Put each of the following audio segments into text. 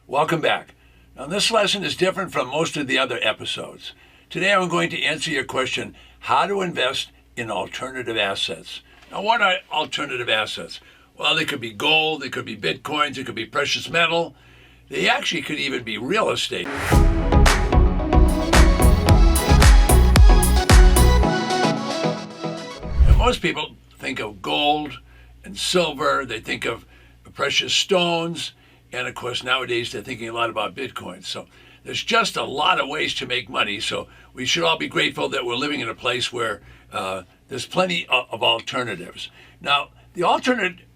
Welcome back. Now, this lesson is different from most of the other episodes. Today, I'm going to answer your question, how to invest in alternative assets. Now, what are alternative assets? Well, they could be gold, they could be bitcoins, it could be precious metal. They actually could even be real estate. And most people think of gold and silver, they think of precious stones, and of course nowadays they're thinking a lot about Bitcoin. So there's just a lot of ways to make money. So we should all be grateful that we're living in a place where there's plenty of alternatives. Now, the alternative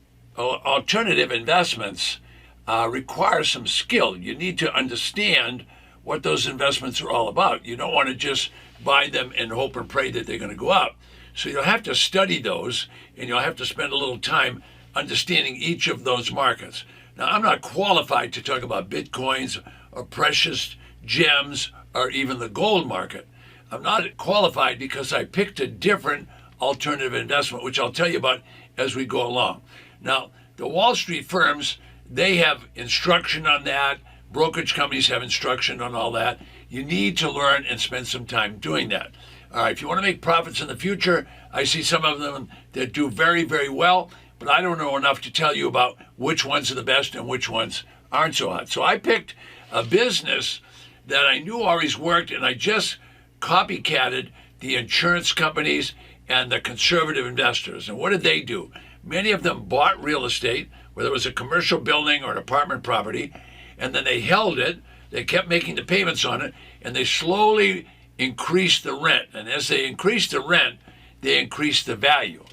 investments require some skill. You need to understand what those investments are all about. You don't want to just buy them and hope and pray that they're going to go up. So you'll have to study those, and you'll have to spend a little time understanding each of those markets. Now, I'm not qualified to talk about bitcoins or precious gems or even the gold market. I'm not qualified because I picked a different alternative investment, which I'll tell you about as we go along. Now, the Wall Street firms, they have instruction on that. Brokerage companies have instruction on all that. You need to learn and spend some time doing that. All right, if you want to make profits in the future, I see some of them that do very, very well, but I don't know enough to tell you about which ones are the best and which ones aren't so hot. So I picked a business that I knew always worked, and I just copycatted the insurance companies and the conservative investors. And what did they do? Many of them bought real estate, whether it was a commercial building or an apartment property, and then they held it, they kept making the payments on it, and they slowly increased the rent. And as they increased the rent, they increased the value.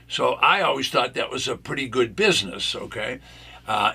So I always thought that was a pretty good business, okay?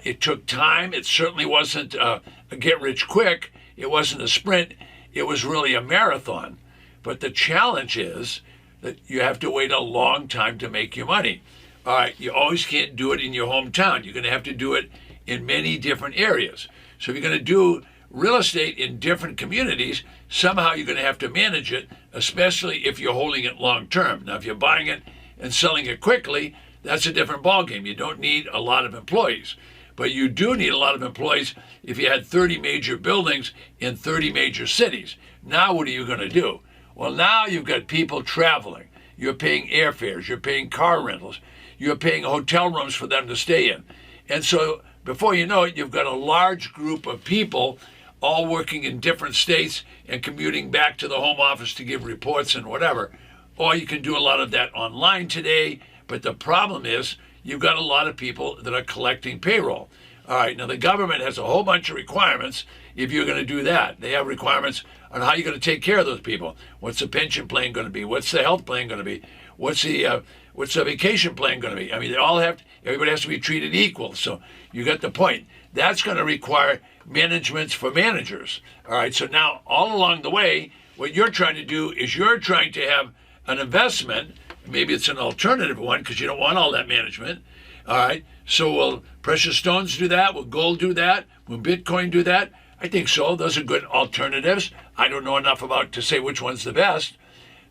It took time. It certainly wasn't a get-rich-quick. It wasn't a sprint. It was really a marathon. But the challenge is that you have to wait a long time to make your money. All right, you always can't do it in your hometown. You're going to have to do it in many different areas. So if you're going to do real estate in different communities, somehow you're going to have to manage it, especially if you're holding it long term. Now, if you're buying it and selling it quickly, that's a different ballgame. You don't need a lot of employees. But you do need a lot of employees if you had 30 major buildings in 30 major cities. Now what are you going to do? Well, now you've got people traveling. You're paying airfares. You're paying car rentals. You're paying hotel rooms for them to stay in. And so before you know it, you've got a large group of people all working in different states and commuting back to the home office to give reports and whatever. Or you can do a lot of that online today. But the problem is you've got a lot of people that are collecting payroll. All right, now the government has a whole bunch of requirements if you're going to do that. They have requirements on how you're going to take care of those people. What's the pension plan going to be? What's the health plan going to be? What's the vacation plan going to be? I mean, everybody has to be treated equal. So you get the point. That's going to require managements for managers. All right, so now all along the way, what you're trying to do is you're trying to have an investment. Maybe it's an alternative one because you don't want all that management. All right, so will precious stones do that? Will gold do that? Will Bitcoin do that? I think so. Those are good alternatives. I don't know enough about to say which one's the best.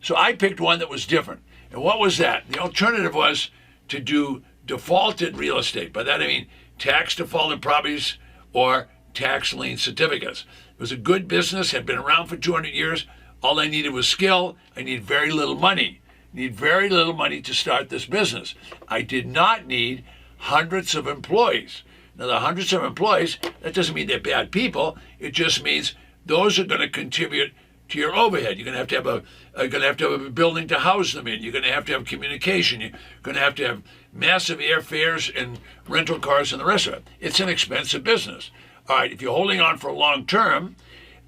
So I picked one that was different. And what was that? The alternative was to do defaulted real estate. By that I mean tax defaulted properties or tax lien certificates. It was a good business, had been around for 200 years. All I needed was skill. I need very little money. Need very little money to start this business. I did not need hundreds of employees. Now, the hundreds of employees, that doesn't mean they're bad people. It just means those are going to contribute to your overhead. You're going to have to have a building to house them in. You're going to have communication. You're going to have massive airfares and rental cars and the rest of it. It's an expensive business. All right, if you're holding on for long term,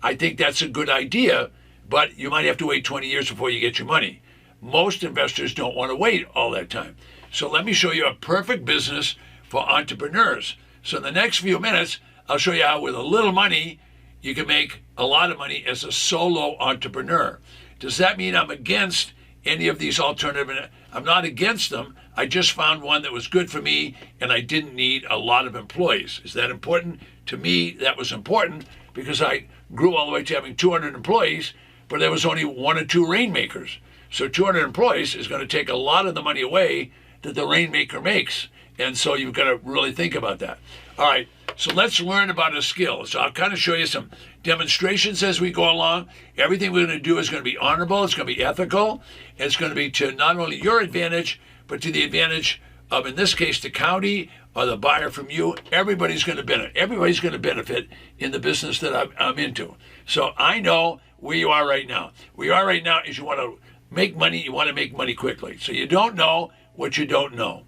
I think that's a good idea, but you might have to wait 20 years before you get your money. Most investors don't want to wait all that time. So let me show you a perfect business for entrepreneurs. So in the next few minutes, I'll show you how with a little money, you can make a lot of money as a solo entrepreneur. Does that mean I'm against any of these alternative? I'm not against them. I just found one that was good for me, and I didn't need a lot of employees. Is that important? To me, that was important because I grew all the way to having 200 employees, but there was only one or two rainmakers. So 200 employees is going to take a lot of the money away that the rainmaker makes. And so you've got to really think about that. All right, So let's learn about a skill. So I'll kind of show you some demonstrations as we go along. Everything we're going to do is going to be honorable, it's going to be ethical, and it's going to be to not only your advantage, but to the advantage of, in this case, the county or the buyer from you. Everybody's going to benefit. Everybody's going to benefit in the business that I'm into. So I know where you are right now. Where you are right now is you want to make money. You want to make money quickly. So you don't know what you don't know.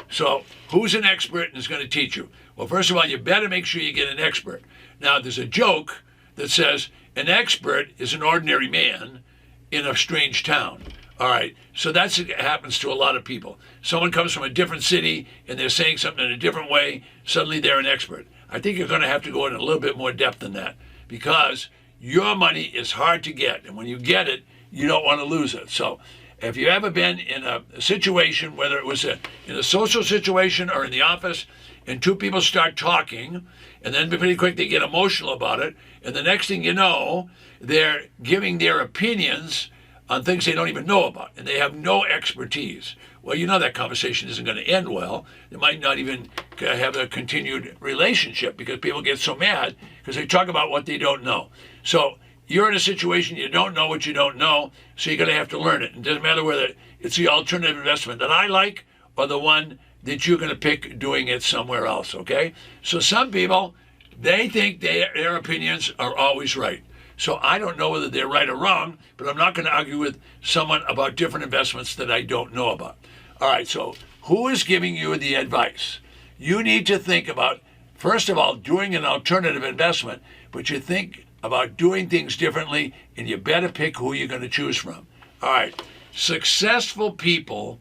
So who's an expert and is going to teach you? Well, first of all, you better make sure you get an expert. Now, there's a joke that says an expert is an ordinary man in a strange town. All right, so that's what happens to a lot of people. Someone comes from a different city and they're saying something in a different way, suddenly they're an expert. I think you're going to have to go in a little bit more depth than that, because your money is hard to get, and when you get it, you don't want to lose it. So if you ever been in a situation, whether it was in a social situation or in the office, and two people start talking, and then pretty quick they get emotional about it, and the next thing you know, they're giving their opinions on things they don't even know about, and they have no expertise. Well, you know that conversation isn't going to end well. They might not even have a continued relationship, because people get so mad because they talk about what they don't know. So you're in a situation you don't know what you don't know, so you're going to have to learn it. It doesn't matter whether it's the alternative investment that I like or the one that you're going to pick doing it somewhere else, okay? So some people, they think their opinions are always right. So I don't know whether they're right or wrong, but I'm not going to argue with someone about different investments that I don't know about. All right, so who is giving you the advice? You need to think about, first of all, doing an alternative investment, but you think about doing things differently, and you better pick who you're going to choose from. All right, successful people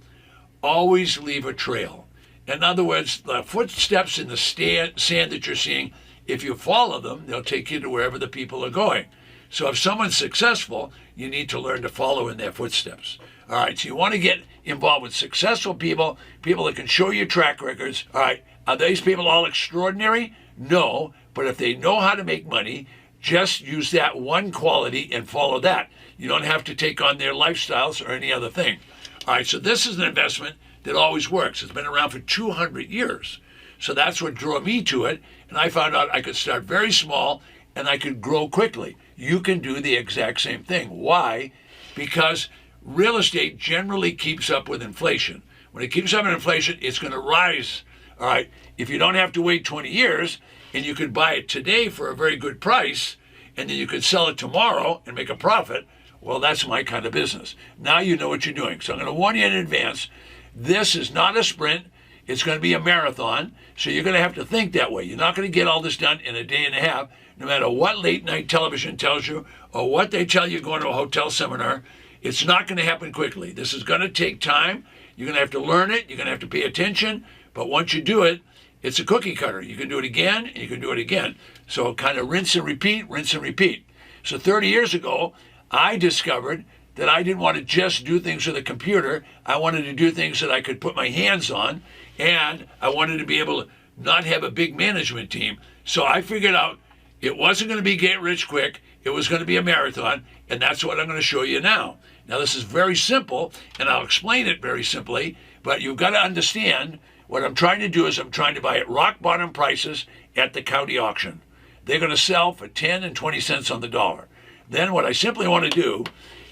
always leave a trail. In other words, the footsteps in the sand that you're seeing, if you follow them, they'll take you to wherever the people are going. So if someone's successful, you need to learn to follow in their footsteps. All right, so you want to get involved with successful people, people that can show you track records. All right, are these people all extraordinary? No, but if they know how to make money, just use that one quality and follow that. You don't have to take on their lifestyles or any other thing. All right, so this is an investment that always works. It's been around for 200 years. So that's what drew me to it, and I found out I could start very small and I could grow quickly. You can do the exact same thing. Why? Because real estate generally keeps up with inflation. When it keeps up with inflation, it's going to rise. All right, if you don't have to wait 20 years and you could buy it today for a very good price, and then you could sell it tomorrow and make a profit, well, that's my kind of business. Now you know what you're doing. So I'm going to warn you in advance, this is not a sprint. It's going to be a marathon, so you're going to have to think that way. You're not going to get all this done in a day and a half, no matter what late night television tells you or what they tell you going to a hotel seminar. It's not going to happen quickly. This is going to take time. You're going to have to learn it. You're going to have to pay attention. But once you do it, it's a cookie cutter. You can do it again, and you can do it again. So kind of rinse and repeat, rinse and repeat. So 30 years ago, I discovered that I didn't want to just do things with a computer. I wanted to do things that I could put my hands on, and I wanted to be able to not have a big management team. So I figured out it wasn't going to be get rich quick. It was going to be a marathon, and that's what I'm going to show you now. Now, this is very simple, and I'll explain it very simply, but you've got to understand what I'm trying to do is I'm trying to buy at rock bottom prices at the county auction. They're going to sell for 10 and 20 cents on the dollar. Then what I simply want to do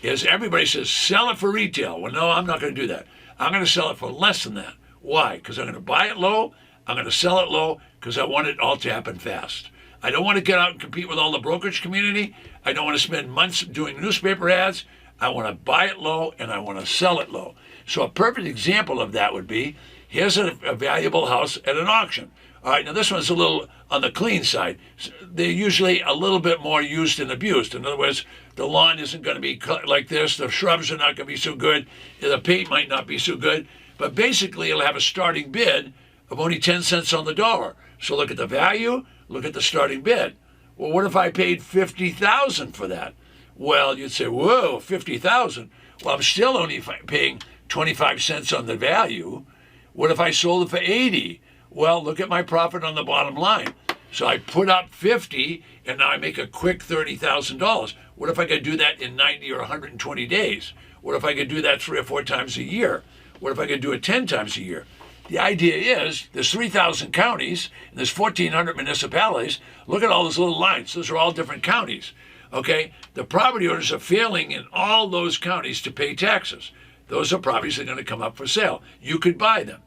is everybody says, sell it for retail. Well, no, I'm not going to do that. I'm going to sell it for less than that. Why? Because I'm going to buy it low. I'm going to sell it low because I want it all to happen fast. I don't want to get out and compete with all the brokerage community. I don't want to spend months doing newspaper ads. I want to buy it low and I want to sell it low. So a perfect example of that would be, here's a valuable house at an auction. All right, now this one's a little on the clean side. They're usually a little bit more used and abused. In other words, the lawn isn't going to be like this. The shrubs are not going to be so good. The paint might not be so good. But basically, it'll have a starting bid of only 10 cents on the dollar. So look at the value, look at the starting bid. Well, what if I paid $50,000 for that? Well, you'd say, whoa, $50,000. Well, I'm still only paying 25 cents on the value. What if I sold it for 80? Well, look at my profit on the bottom line. So I put up 50 and now I make a quick $30,000. What if I could do that in 90 or 120 days? What if I could do that 3 or 4 times a year? What if I could do it 10 times a year? The idea is there's 3,000 counties and there's 1,400 municipalities. Look at all those little lines. Those are all different counties. Okay? The property owners are failing in all those counties to pay taxes. Those are properties that are going to come up for sale. You could buy them.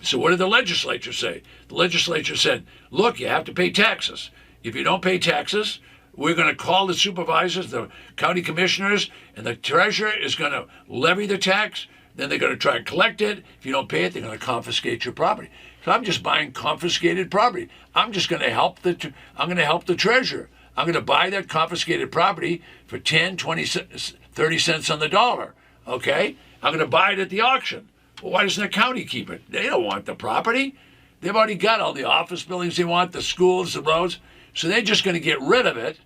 So what did the legislature say? The legislature said, look, you have to pay taxes. If you don't pay taxes, we're going to call the supervisors, the county commissioners, and the treasurer is going to levy the tax. Then they're going to try and collect it. If you don't pay it, they're going to confiscate your property. So I'm just buying confiscated property. I'm just going to help the treasurer. I'm going to buy that confiscated property for 10, 20, 30 cents on the dollar. Okay? I'm going to buy it at the auction. Well, why doesn't the county keep it? They don't want the property. They've already got all the office buildings they want, the schools, the roads. So they're just going to get rid of it.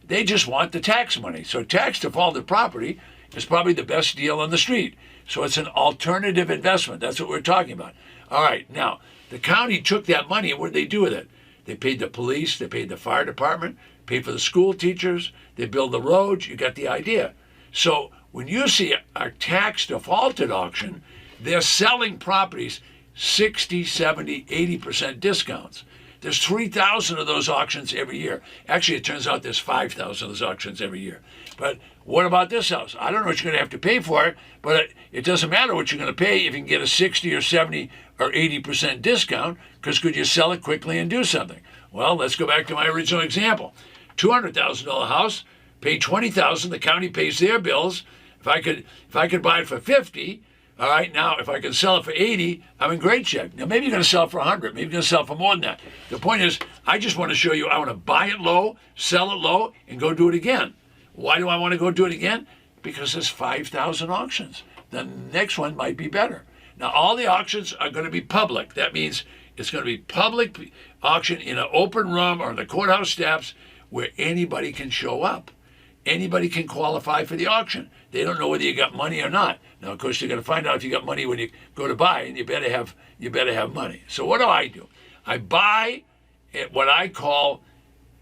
They just want the tax money. So tax defaulted property is probably the best deal on the street. So it's an alternative investment. That's what we're talking about. All right, now, the county took that money, and what did they do with it? They paid the police, they paid the fire department, paid for the school teachers, they built the roads. You got the idea. So when you see a tax defaulted auction, they're selling properties 60, 70, 80% discounts. There's 3,000 of those auctions every year. Actually, it turns out there's 5,000 of those auctions every year. But what about this house? I don't know what you're going to have to pay for it, but it doesn't matter what you're going to pay if you can get a 60 or 70 or 80% discount, because could you sell it quickly and do something? Well, let's go back to my original example. $200,000 house, pay $20,000, the county pays their bills. If I could buy it for 50, all right, now if I can sell it for 80, I'm in great shape. Now maybe you're going to sell it for 100, maybe you're going to sell it for more than that. The point is, I just want to show you I want to buy it low, sell it low, and go do it again. Why do I want to go do it again? Because there's 5,000 auctions. The next one might be better. Now all the auctions are going to be public. That means it's going to be public auction in an open room or on the courthouse steps where anybody can show up. Anybody can qualify for the auction. They don't know whether you got money or not. Now, of course, you're going to find out if you got money when you go to buy, and you better have money. So what do? I buy at what I call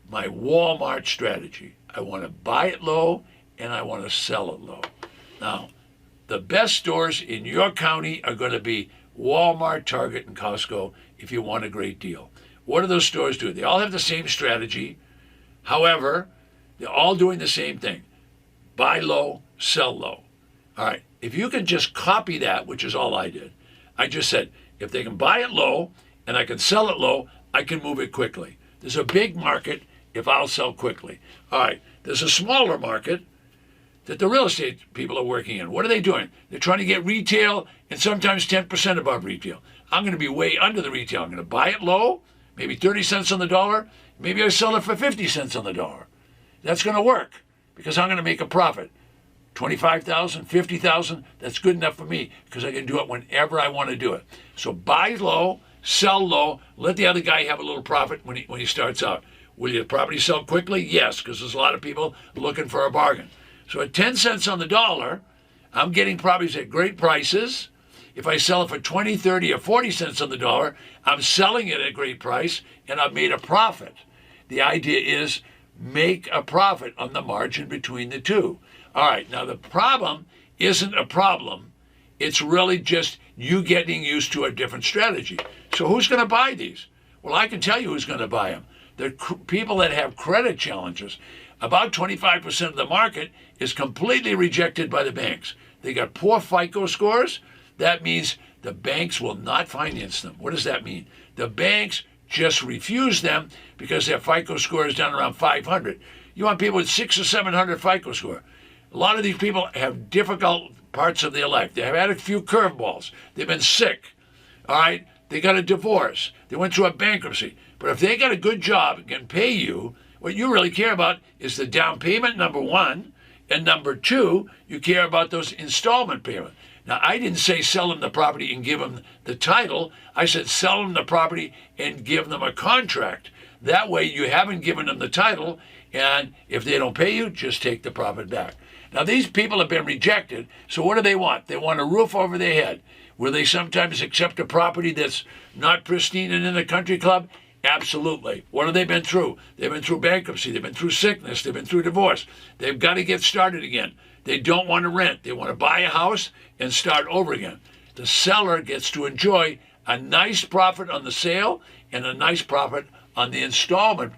my Walmart strategy. I want to buy it low, and I want to sell it low. Now, the best stores in your county are going to be Walmart, Target, and Costco if you want a great deal. What do those stores do? They all have the same strategy. However, they're all doing the same thing. Buy low, sell low. All right, if you can just copy that, which is all I did, I just said, if they can buy it low and I can sell it low, I can move it quickly. There's a big market if I'll sell quickly. All right, there's a smaller market that the real estate people are working in. What are they doing? They're trying to get retail and sometimes 10% above retail. I'm going to be way under the retail. I'm going to buy it low, maybe 30 cents on the dollar. Maybe I sell it for 50 cents on the dollar. That's going to work because I'm going to make a profit. 25,000, 50,000, that's good enough for me because I can do it whenever I want to do it. So buy low, sell low, let the other guy have a little profit when he starts out. Will your property sell quickly? Yes, because there's a lot of people looking for a bargain. So at 10 cents on the dollar, I'm getting properties at great prices. If I sell it for 20, 30, or 40 cents on the dollar, I'm selling it at a great price and I've made a profit. The idea is make a profit on the margin between the two. All right, now the problem isn't a problem. It's really just you getting used to a different strategy. So who's going to buy these? Well, I can tell you who's going to buy them. The people that have credit challenges. About 25% of the market is completely rejected by the banks. They got poor FICO scores. That means the banks will not finance them. What does that mean? The banks just refuse them because their FICO score is down around 500. You want people with 600 or 700 FICO score. A lot of these people have difficult parts of their life. They have had a few curveballs. They've been sick. All right? They got a divorce. They went through a bankruptcy. But if they got a good job and can pay you, what you really care about is the down payment, number one. And number two, you care about those installment payments. Now, I didn't say sell them the property and give them the title. I said sell them the property and give them a contract. That way you haven't given them the title, and if they don't pay you, just take the profit back. Now, these people have been rejected, so what do they want? They want a roof over their head. Will they sometimes accept a property that's not pristine and in a country club? Absolutely. What have they been through? They've been through bankruptcy. They've been through sickness. They've been through divorce. They've got to get started again. They don't want to rent. They want to buy a house and start over again. The seller gets to enjoy a nice profit on the sale and a nice profit on the installment.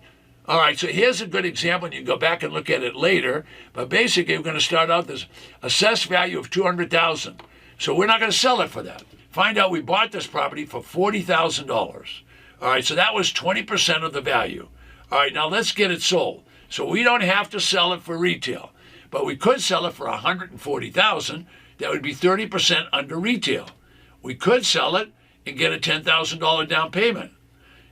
All right, so here's a good example, and you can go back and look at it later. But basically, we're going to start out this assessed value of $200,000. So we're not going to sell it for that. Find out we bought this property for $40,000. All right, so that was 20% of the value. All right, now let's get it sold. So we don't have to sell it for retail, but we could sell it for $140,000. That would be 30% under retail. We could sell it and get a $10,000 down payment.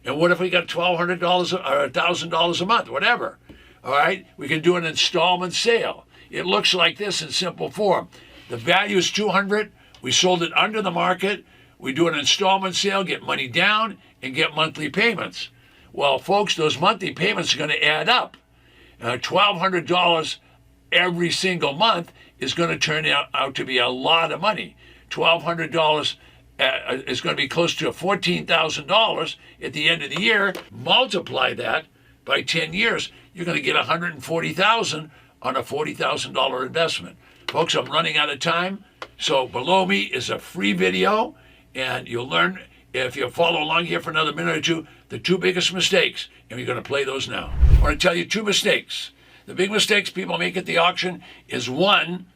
And what if we got $1,200 or $1,000 a month, whatever? All right, we can do an installment sale. It looks like this in simple form. The value is $200. We sold it under the market. We do an installment sale, get money down, and get monthly payments. Well, folks, those monthly payments are going to add up. $1,200 every single month is going to turn out to be a lot of money. $1,200 is going to be close to $14,000 at the end of the year. Multiply that by 10 years, you're going to get $140,000 on a $40,000 investment. Folks, I'm running out of time. So below me is a free video, and you'll learn, if you follow along here for another minute or two, the 2 biggest mistakes, and we're going to play those now. I want to tell you 2 mistakes. The big mistakes people make at the auction is, 1,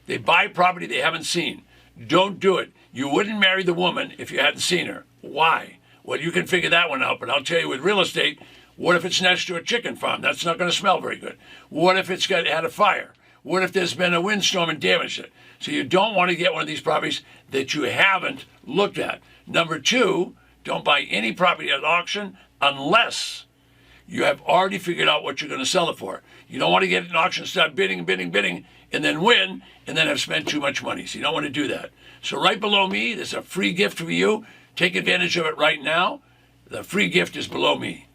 they buy property they haven't seen. Don't do it. You wouldn't marry the woman if you hadn't seen her. Why? Well, you can figure that one out, but I'll tell you with real estate, what if it's next to a chicken farm? That's not going to smell very good. What if it's had a fire? What if there's been a windstorm and damaged it? So you don't want to get one of these properties that you haven't looked at. Number 2, don't buy any property at auction unless you have already figured out what you're going to sell it for. You don't want to get an auction, start bidding, and then win, and then have spent too much money. So you don't want to do that. So right below me, there's a free gift for you. Take advantage of it right now. The free gift is below me.